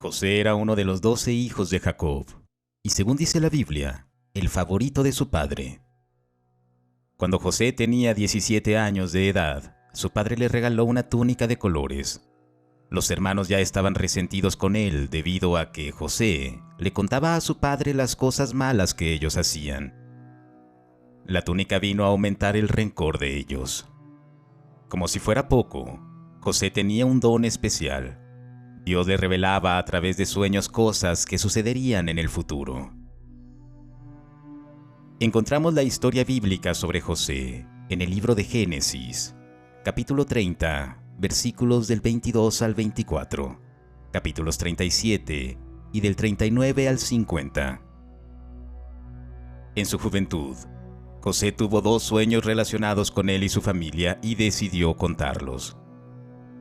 José era uno de los 12 hijos de Jacob, y según dice la Biblia, el favorito de su padre. Cuando José tenía 17 años de edad, su padre le regaló una túnica de colores. Los hermanos ya estaban resentidos con él debido a que José le contaba a su padre las cosas malas que ellos hacían. La túnica vino a aumentar el rencor de ellos. Como si fuera poco, José tenía un don especial. Dios le revelaba a través de sueños cosas que sucederían en el futuro. Encontramos la historia bíblica sobre José en el libro de Génesis, capítulo 30, versículos del 22 al 24, capítulos 37 y del 39 al 50. En su juventud, José tuvo 2 sueños relacionados con él y su familia y decidió contarlos.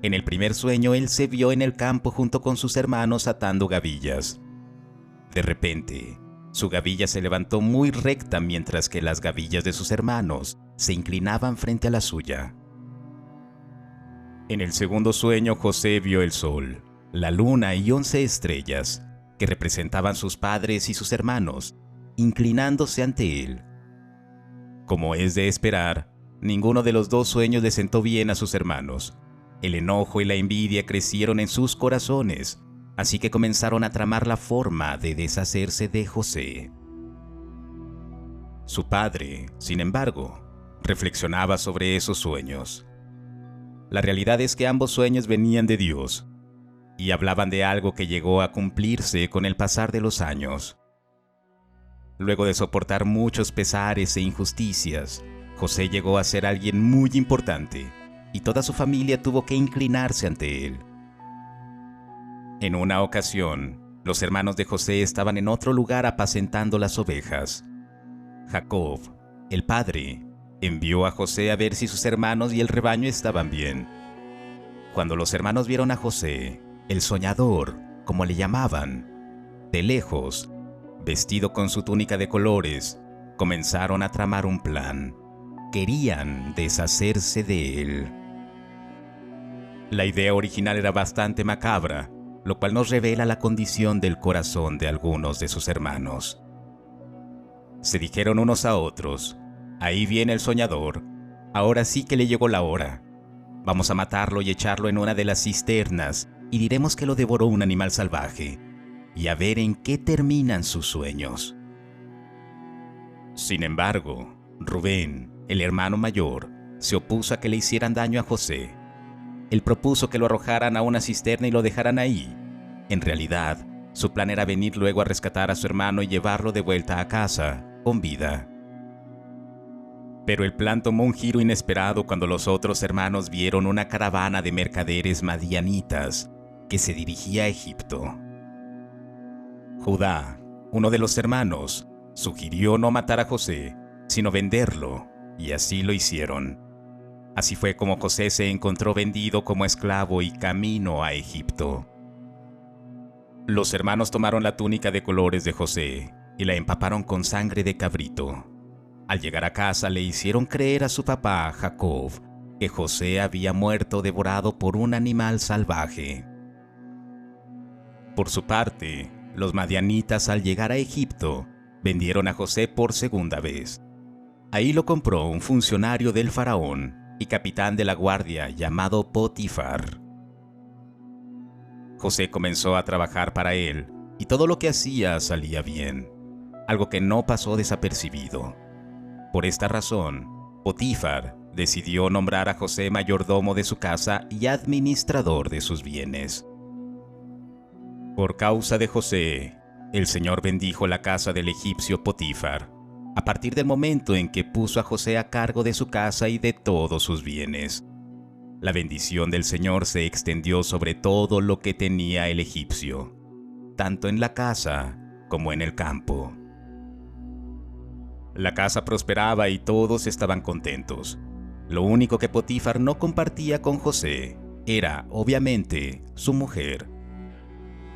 En el primer sueño, él se vio en el campo junto con sus hermanos atando gavillas. De repente, su gavilla se levantó muy recta mientras que las gavillas de sus hermanos se inclinaban frente a la suya. En el segundo sueño, José vio el sol, la luna y 11 estrellas, que representaban sus padres y sus hermanos, inclinándose ante él. Como es de esperar, ninguno de los 2 sueños le sentó bien a sus hermanos. El enojo y la envidia crecieron en sus corazones, así que comenzaron a tramar la forma de deshacerse de José. Su padre, sin embargo, reflexionaba sobre esos sueños. La realidad es que ambos sueños venían de Dios y hablaban de algo que llegó a cumplirse con el pasar de los años. Luego de soportar muchos pesares e injusticias, José llegó a ser alguien muy importante y toda su familia tuvo que inclinarse ante él. En una ocasión, los hermanos de José estaban en otro lugar apacentando las ovejas. Jacob, el padre, envió a José a ver si sus hermanos y el rebaño estaban bien. Cuando los hermanos vieron a José, el soñador, como le llamaban, de lejos, vestido con su túnica de colores, comenzaron a tramar un plan. Querían deshacerse de él. La idea original era bastante macabra, lo cual nos revela la condición del corazón de algunos de sus hermanos. Se dijeron unos a otros: ahí viene el soñador, ahora sí que le llegó la hora. Vamos a matarlo y echarlo en una de las cisternas y diremos que lo devoró un animal salvaje, y a ver en qué terminan sus sueños. Sin embargo, Rubén, el hermano mayor, se opuso a que le hicieran daño a José. Él propuso que lo arrojaran a una cisterna y lo dejaran ahí. En realidad, su plan era venir luego a rescatar a su hermano y llevarlo de vuelta a casa, con vida. Pero el plan tomó un giro inesperado cuando los otros hermanos vieron una caravana de mercaderes madianitas que se dirigía a Egipto. Judá, uno de los hermanos, sugirió no matar a José, sino venderlo, y así lo hicieron. Así fue como José se encontró vendido como esclavo y camino a Egipto. Los hermanos tomaron la túnica de colores de José y la empaparon con sangre de cabrito. Al llegar a casa le hicieron creer a su papá, Jacob, que José había muerto devorado por un animal salvaje. Por su parte, los madianitas al llegar a Egipto vendieron a José por segunda vez. Ahí lo compró un funcionario del faraón y capitán de la guardia llamado Potifar. José comenzó a trabajar para él y todo lo que hacía salía bien, algo que no pasó desapercibido. Por esta razón, Potifar decidió nombrar a José mayordomo de su casa y administrador de sus bienes. Por causa de José, el Señor bendijo la casa del egipcio Potifar, a partir del momento en que puso a José a cargo de su casa y de todos sus bienes. La bendición del Señor se extendió sobre todo lo que tenía el egipcio, tanto en la casa como en el campo. La casa prosperaba y todos estaban contentos. Lo único que Potifar no compartía con José era, obviamente, su mujer.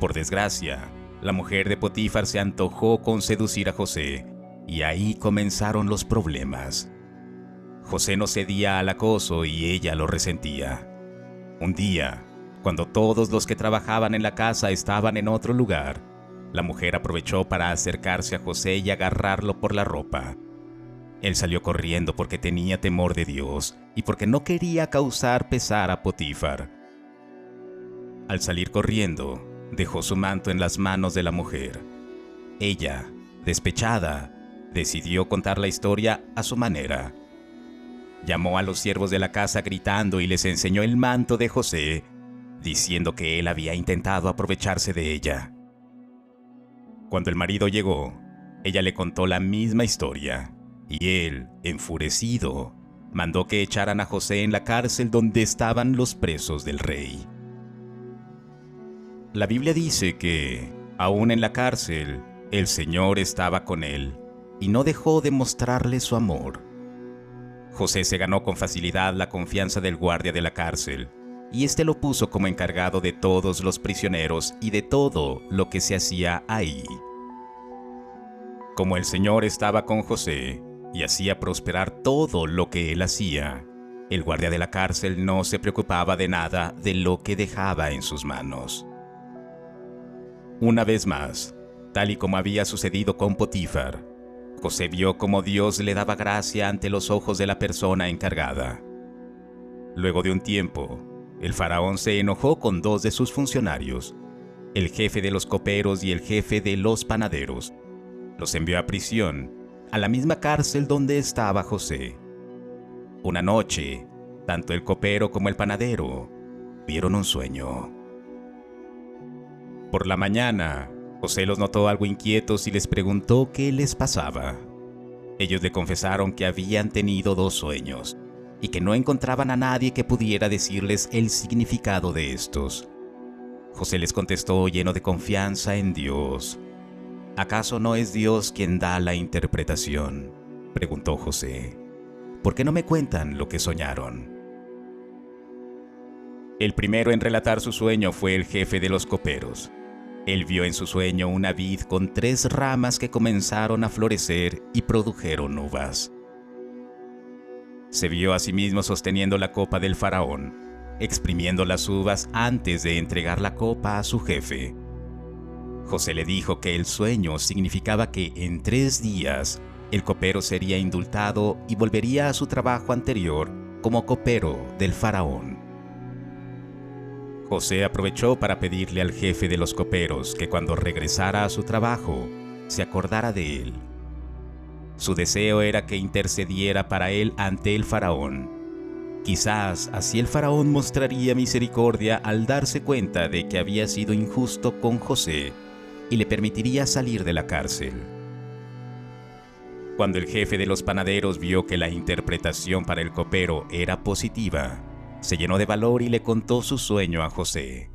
Por desgracia, la mujer de Potifar se antojó con seducir a José, y ahí comenzaron los problemas. José no cedía al acoso y ella lo resentía. Un día, Cuando todos los que trabajaban en la casa estaban en otro lugar, la mujer aprovechó para acercarse a José y agarrarlo por la ropa. Él salió corriendo porque tenía temor de Dios y porque no quería causar pesar a Potifar. Al salir corriendo, dejó su manto en las manos de la mujer. Ella, despechada, decidió contar la historia a su manera. Llamó a los siervos de la casa gritando y les enseñó el manto de José, diciendo que él había intentado aprovecharse de ella. Cuando el marido llegó, ella le contó la misma historia, y él, enfurecido, mandó que echaran a José en la cárcel donde estaban los presos del rey. La Biblia dice que, aún en la cárcel, el Señor estaba con él, y no dejó de mostrarle su amor. José se ganó con facilidad la confianza del guardia de la cárcel, y éste lo puso como encargado de todos los prisioneros y de todo lo que se hacía ahí. Como el Señor estaba con José y hacía prosperar todo lo que él hacía, el guardia de la cárcel no se preocupaba de nada de lo que dejaba en sus manos. Una vez más, tal y como había sucedido con Potifar, José vio cómo Dios le daba gracia ante los ojos de la persona encargada. Luego de un tiempo, el faraón se enojó con dos de sus funcionarios, el jefe de los coperos y el jefe de los panaderos. Los envió a prisión, a la misma cárcel donde estaba José. Una noche, tanto el copero como el panadero vieron un sueño. Por la mañana, José los notó algo inquietos y les preguntó qué les pasaba. Ellos le confesaron que habían tenido dos sueños y que no encontraban a nadie que pudiera decirles el significado de estos. José les contestó lleno de confianza en Dios. ¿Acaso no es Dios quien da la interpretación?, preguntó José. ¿Por qué no me cuentan lo que soñaron? El primero en relatar su sueño fue el jefe de los coperos. Él vio en su sueño una vid con 3 ramas que comenzaron a florecer y produjeron uvas. Se vio a sí mismo sosteniendo la copa del faraón, exprimiendo las uvas antes de entregar la copa a su jefe. José le dijo que el sueño significaba que en 3 días el copero sería indultado y volvería a su trabajo anterior como copero del faraón. José aprovechó para pedirle al jefe de los coperos que cuando regresara a su trabajo, se acordara de él. Su deseo era que intercediera para él ante el faraón. Quizás así el faraón mostraría misericordia al darse cuenta de que había sido injusto con José y le permitiría salir de la cárcel. Cuando el jefe de los panaderos vio que la interpretación para el copero era positiva, se llenó de valor y le contó su sueño a José.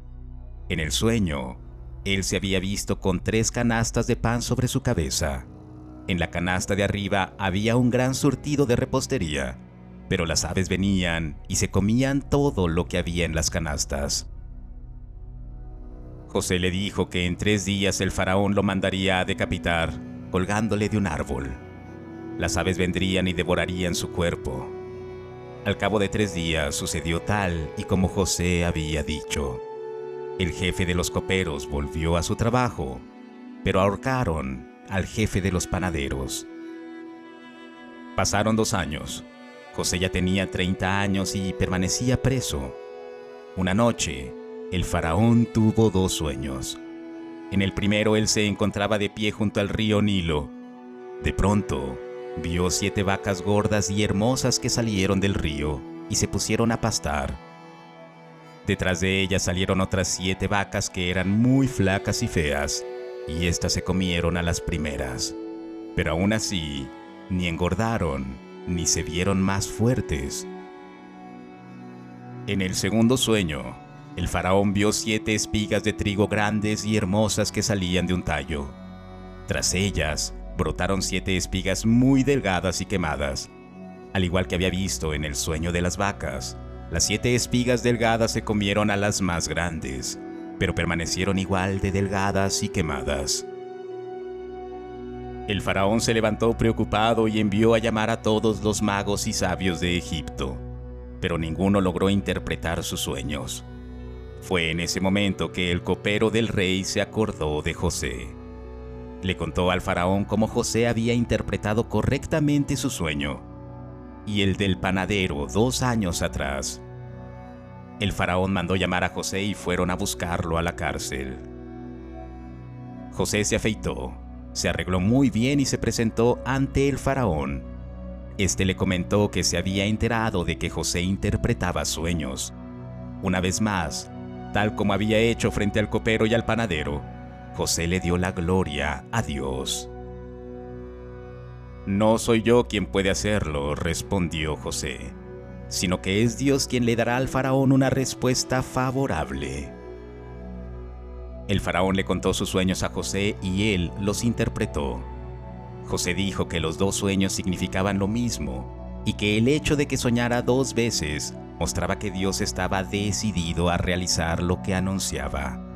En el sueño, él se había visto con 3 canastas de pan sobre su cabeza. En la canasta de arriba había un gran surtido de repostería, pero las aves venían y se comían todo lo que había en las canastas. José le dijo que en 3 días el faraón lo mandaría a decapitar, colgándole de un árbol. Las aves vendrían y devorarían su cuerpo. Al cabo de 3 días sucedió tal y como José había dicho. El jefe de los coperos volvió a su trabajo, pero ahorcaron al jefe de los panaderos. Pasaron 2 años. José ya tenía 30 años y permanecía preso. Una noche, el faraón tuvo 2 sueños. En el primero él se encontraba de pie junto al río Nilo. De pronto, vio 7 vacas gordas y hermosas que salieron del río y se pusieron a pastar. Detrás de ellas salieron otras 7 vacas que eran muy flacas y feas, y éstas se comieron a las primeras. Pero aún así, ni engordaron, ni se vieron más fuertes. En el segundo sueño, el faraón vio 7 espigas de trigo grandes y hermosas que salían de un tallo. Tras ellas, brotaron 7 espigas muy delgadas y quemadas. Al igual que había visto en el sueño de las vacas, las 7 espigas delgadas se comieron a las más grandes, pero permanecieron igual de delgadas y quemadas. El faraón se levantó preocupado y envió a llamar a todos los magos y sabios de Egipto, pero ninguno logró interpretar sus sueños. Fue en ese momento que el copero del rey se acordó de José. Le contó al faraón cómo José había interpretado correctamente su sueño y el del panadero 2 años atrás. El faraón mandó llamar a José y fueron a buscarlo a la cárcel. José se afeitó, se arregló muy bien y se presentó ante el faraón. Este le comentó que se había enterado de que José interpretaba sueños. Una vez más, tal como había hecho frente al copero y al panadero, José le dio la gloria a Dios. «No soy yo quien puede hacerlo», respondió José, «sino que es Dios quien le dará al faraón una respuesta favorable». El faraón le contó sus sueños a José y él los interpretó. José dijo que los 2 sueños significaban lo mismo y que el hecho de que soñara 2 veces mostraba que Dios estaba decidido a realizar lo que anunciaba.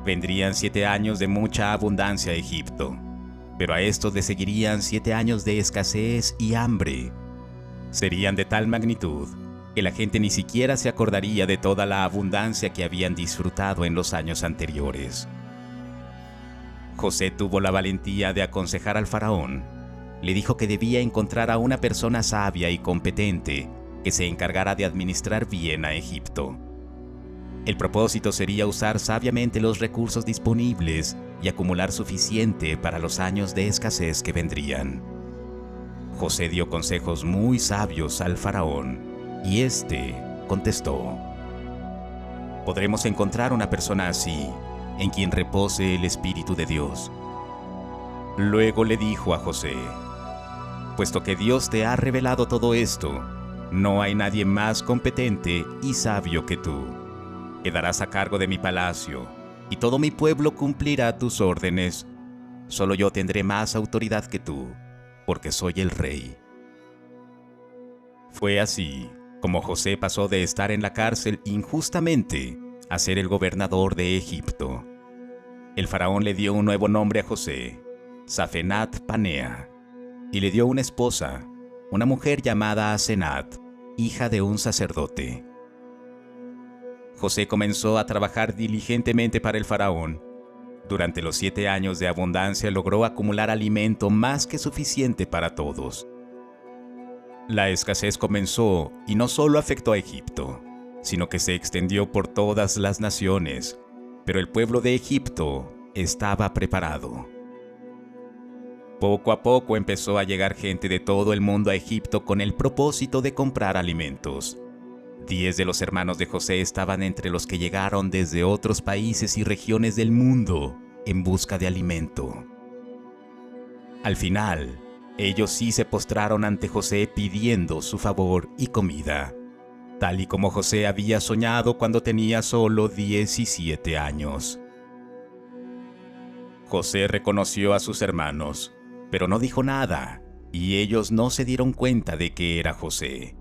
Vendrían 7 años de mucha abundancia a Egipto, pero a estos le seguirían 7 años de escasez y hambre. Serían de tal magnitud que la gente ni siquiera se acordaría de toda la abundancia que habían disfrutado en los años anteriores. José tuvo la valentía de aconsejar al faraón. Le dijo que debía encontrar a una persona sabia y competente que se encargara de administrar bien a Egipto. El propósito sería usar sabiamente los recursos disponibles y acumular suficiente para los años de escasez que vendrían. José dio consejos muy sabios al faraón y éste contestó: «Podremos encontrar una persona así, en quien repose el Espíritu de Dios». Luego le dijo a José: «Puesto que Dios te ha revelado todo esto, no hay nadie más competente y sabio que tú. Quedarás a cargo de mi palacio, y todo mi pueblo cumplirá tus órdenes. Solo yo tendré más autoridad que tú, porque soy el rey». Fue así como José pasó de estar en la cárcel injustamente a ser el gobernador de Egipto. El faraón le dio un nuevo nombre a José, Safenat Panea, y le dio una esposa, una mujer llamada Asenat, hija de un sacerdote. José comenzó a trabajar diligentemente para el faraón. Durante los 7 años de abundancia logró acumular alimento más que suficiente para todos. La escasez comenzó y no solo afectó a Egipto, sino que se extendió por todas las naciones, pero el pueblo de Egipto estaba preparado. Poco a poco empezó a llegar gente de todo el mundo a Egipto con el propósito de comprar alimentos. 10 de los hermanos de José estaban entre los que llegaron desde otros países y regiones del mundo en busca de alimento. Al final, ellos sí se postraron ante José pidiendo su favor y comida, tal y como José había soñado cuando tenía solo 17 años. José reconoció a sus hermanos, pero no dijo nada, y ellos no se dieron cuenta de que era José.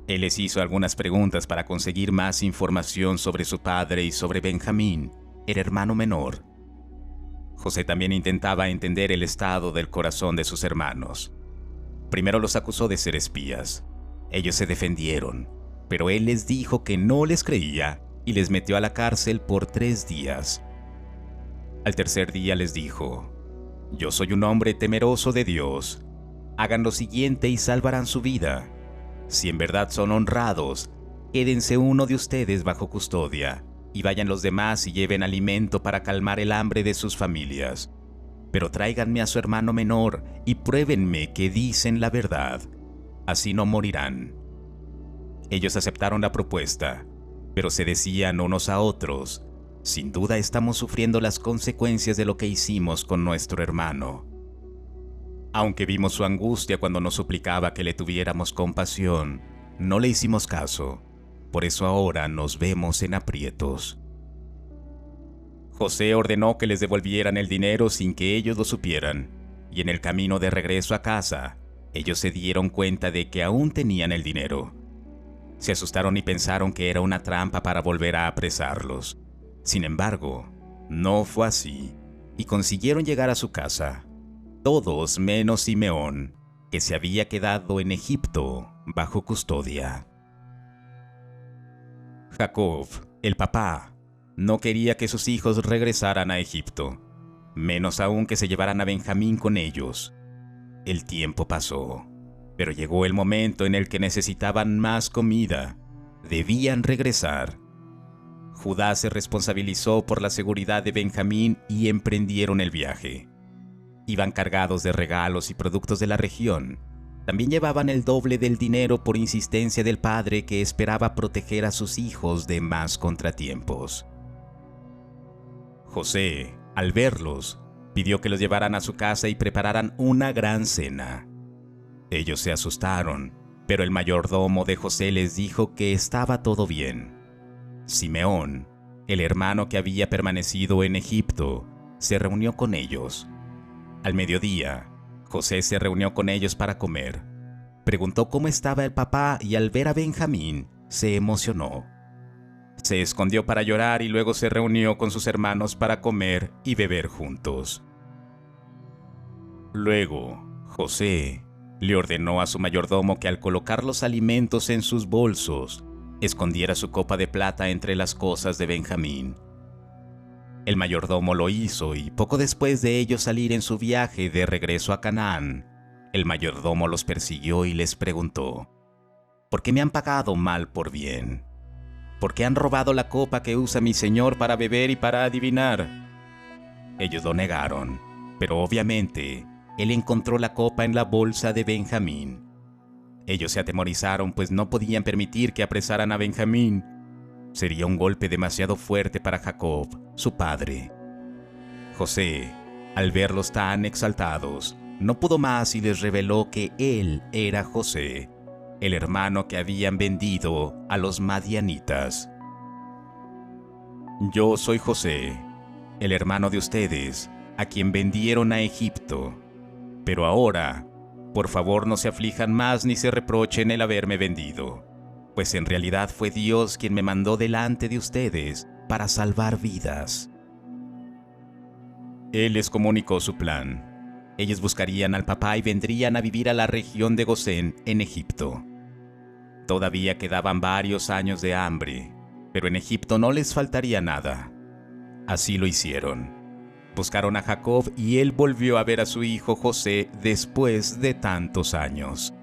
Él les hizo algunas preguntas para conseguir más información sobre su padre y sobre Benjamín, el hermano menor. José también intentaba entender el estado del corazón de sus hermanos. Primero los acusó de ser espías. Ellos se defendieron, pero él les dijo que no les creía y les metió a la cárcel por 3 días. Al tercer día les dijo: «Yo soy un hombre temeroso de Dios. Hagan lo siguiente y salvarán su vida. Si en verdad son honrados, quédense uno de ustedes bajo custodia, y vayan los demás y lleven alimento para calmar el hambre de sus familias. Pero tráiganme a su hermano menor y pruébenme que dicen la verdad. Así no morirán». Ellos aceptaron la propuesta, pero se decían unos a otros: «Sin duda estamos sufriendo las consecuencias de lo que hicimos con nuestro hermano. Aunque vimos su angustia cuando nos suplicaba que le tuviéramos compasión, no le hicimos caso. Por eso ahora nos vemos en aprietos». José ordenó que les devolvieran el dinero sin que ellos lo supieran, y en el camino de regreso a casa, ellos se dieron cuenta de que aún tenían el dinero. Se asustaron y pensaron que era una trampa para volver a apresarlos. Sin embargo, no fue así, y consiguieron llegar a su casa, todos menos Simeón, que se había quedado en Egipto bajo custodia. Jacob, el papá, no quería que sus hijos regresaran a Egipto, menos aún que se llevaran a Benjamín con ellos. El tiempo pasó, pero llegó el momento en el que necesitaban más comida. Debían regresar. Judá se responsabilizó por la seguridad de Benjamín y emprendieron el viaje. Iban cargados de regalos y productos de la región. También llevaban el doble del dinero por insistencia del padre, que esperaba proteger a sus hijos de más contratiempos. José, al verlos, pidió que los llevaran a su casa y prepararan una gran cena. Ellos se asustaron, pero el mayordomo de José les dijo que estaba todo bien. Simeón, el hermano que había permanecido en Egipto, se reunió con ellos. Al mediodía, José se reunió con ellos para comer. Preguntó cómo estaba el papá y al ver a Benjamín, se emocionó. Se escondió para llorar y luego se reunió con sus hermanos para comer y beber juntos. Luego, José le ordenó a su mayordomo que al colocar los alimentos en sus bolsos, escondiera su copa de plata entre las cosas de Benjamín. El mayordomo lo hizo y poco después de ellos salir en su viaje de regreso a Canaán, el mayordomo los persiguió y les preguntó: ¿por qué me han pagado mal por bien? ¿Por qué han robado la copa que usa mi señor para beber y para adivinar? Ellos lo negaron, pero obviamente él encontró la copa en la bolsa de Benjamín. Ellos se atemorizaron, pues no podían permitir que apresaran a Benjamín. Sería un golpe demasiado fuerte para Jacob, su padre. José, al verlos tan exaltados, no pudo más y les reveló que él era José, el hermano que habían vendido a los madianitas. Yo soy José, el hermano de ustedes, a quien vendieron a Egipto. Pero ahora, por favor, no se aflijan más ni se reprochen el haberme vendido, pues en realidad fue Dios quien me mandó delante de ustedes para salvar vidas. Él les comunicó su plan. Ellos buscarían al papá y vendrían a vivir a la región de Gosén, en Egipto. Todavía quedaban varios años de hambre, pero en Egipto no les faltaría nada. Así lo hicieron. Buscaron a Jacob y él volvió a ver a su hijo José después de tantos años.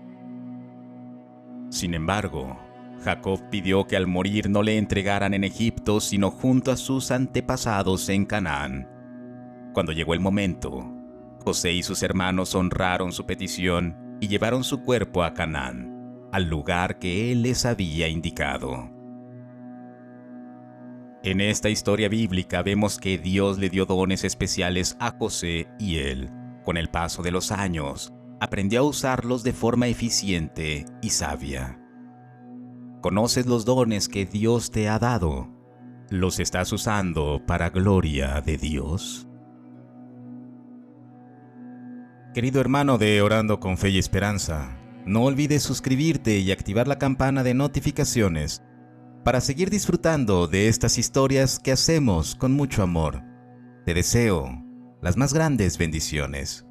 Sin embargo, Jacob pidió que al morir no le entregaran en Egipto, sino junto a sus antepasados en Canaán. Cuando llegó el momento, José y sus hermanos honraron su petición y llevaron su cuerpo a Canaán, al lugar que él les había indicado. En esta historia bíblica vemos que Dios le dio dones especiales a José y él, con el paso de los años, aprendió a usarlos de forma eficiente y sabia. ¿Conoces los dones que Dios te ha dado? ¿Los estás usando para gloria de Dios? Querido hermano de Orando con Fe y Esperanza, no olvides suscribirte y activar la campana de notificaciones para seguir disfrutando de estas historias que hacemos con mucho amor. Te deseo las más grandes bendiciones.